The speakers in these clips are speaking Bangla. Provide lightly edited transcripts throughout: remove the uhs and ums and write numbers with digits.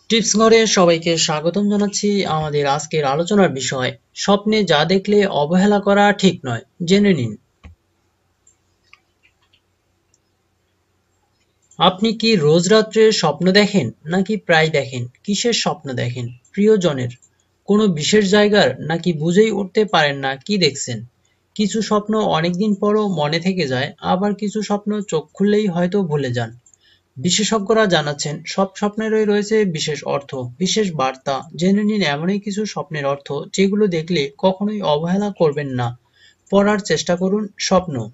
টিপস ঘরে সবাইকে স্বাগতম জানাচ্ছি। আমাদের আজকের আলোচনার বিষয়, স্বপ্নে যা দেখলে অবহেলা করা ঠিক নয়। জেনে নিন। আপনি কি রোজ রাত্রে স্বপ্ন দেখেন, নাকি প্রায় দেখেন? কিসের স্বপ্ন দেখেন? প্রিয়জনের, কোনো বিশেষ জায়গার, নাকি বুঝেই উঠতে পারেন না কি দেখছেন? কিছু স্বপ্ন অনেকদিন পরও মনে থেকে যায়, আবার কিছু স্বপ্ন চোখ খুললেই হয়তো ভুলে যান। বিশেষজ্ঞরা জানাচ্ছেন, সব স্বপ্নেরই রয়েছে বিশেষ অর্থ, বিশেষ বার্তা। জেনে নিন এমনই কিছু স্বপ্নের অর্থ, যেগুলো দেখলে কখনোই অবহেলা করবেন না। পড়ার চেষ্টা করুন। স্বপ্ন।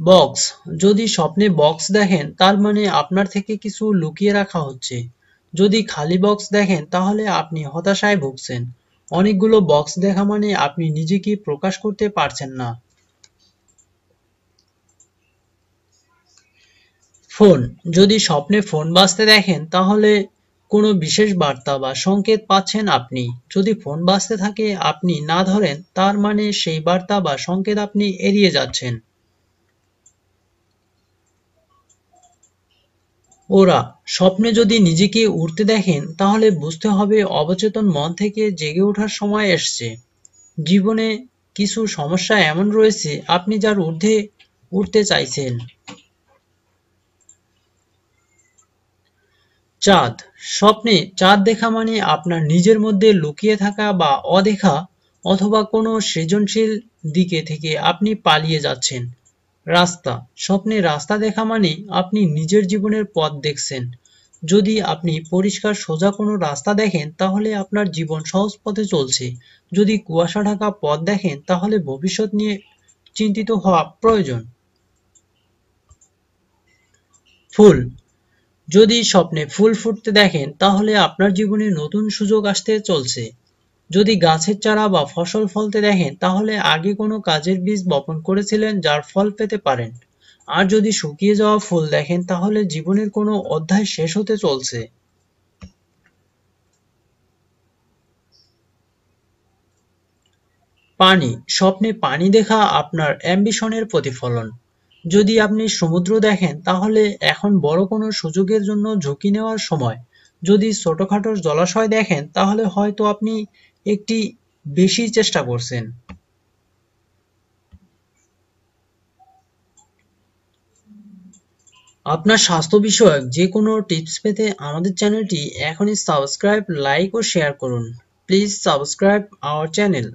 বক্স। যদি স্বপ্নে বক্স দেখেন, তার মানে আপনার থেকে কিছু লুকিয়ে রাখা হচ্ছে। যদি খালি বক্স দেখেন, তাহলে আপনি হতাশায় ভুগছেন। অনেকগুলো বক্স দেখা মানে আপনি নিজেকে প্রকাশ করতে পারছেন না। ফোন। যদি স্বপ্নে ফোন বাজতে দেখেন, তাহলে কোনো বিশেষ বার্তা বা সংকেত পাচ্ছেন আপনি। যদি ফোন বাজতে থাকে আপনি না ধরেন, তার মানে সেই বার্তা বা সংকেত আপনি এড়িয়ে যাচ্ছেন। ওরা। স্বপ্নে যদি নিজেকে উড়তে দেখেন, তাহলে বুঝতে হবে অবচেতন মন থেকে জেগে ওঠার সময় এসছে। জীবনে কিছু সমস্যা এমন রয়েছে, আপনি যার ঊর্ধ্বে উঠতে চাইছেন। চাঁদ। স্বপ্নে চাঁদ দেখা মানে আপনার নিজের মধ্যে লুকিয়ে থাকা বা অদেখা অথবা কোনো সৃজনশীল দিকে থেকে আপনি পালিয়ে যাচ্ছেন। রাস্তা। স্বপ্নে রাস্তা দেখা মানে আপনি নিজের জীবনের পথ দেখছেন। যদি আপনি পরিষ্কার সোজা কোনো রাস্তা দেখেন, তাহলে আপনার জীবন সহজ পথে চলছে। যদি কুয়াশা ঢাকা পথ দেখেন, তাহলে ভবিষ্যৎ নিয়ে চিন্তিত হওয়া প্রয়োজন। ফুল। যদি স্বপ্নে ফুল ফুটতে দেখেন, তাহলে আপনার জীবনে নতুন সুযোগ আসতে চলছে। যদি গাছের চারা বা ফসল ফলতে দেখেন, তাহলে আগে কোনো কাজের বীজ বপন করেছিলেন, যার ফল পেতে পারেন। আর যদি শুকিয়ে যাওয়া ফুল দেখেন, তাহলে জীবনের কোনো অধ্যায় শেষ হতে চলছে। পানি। স্বপ্নে পানি দেখা আপনার অ্যাম্বিশনের প্রতিফলন। যদি আপনি সমুদ্র দেখেন, তাহলে এখন বড় কোনো সুযোগের জন্য ঝুঁকি নেওয়ার সময়। যদি ছোটখাটো জলাশয় দেখেন, তাহলে হয়তো আপনি একটি বেশি চেষ্টা করছেন। আপনার স্বাস্থ্য বিষয়ক যে কোনো টিপস পেতে আমাদের চ্যানেলটি এখনই সাবস্ক্রাইব, লাইক ও শেয়ার করুন। Please subscribe our channel.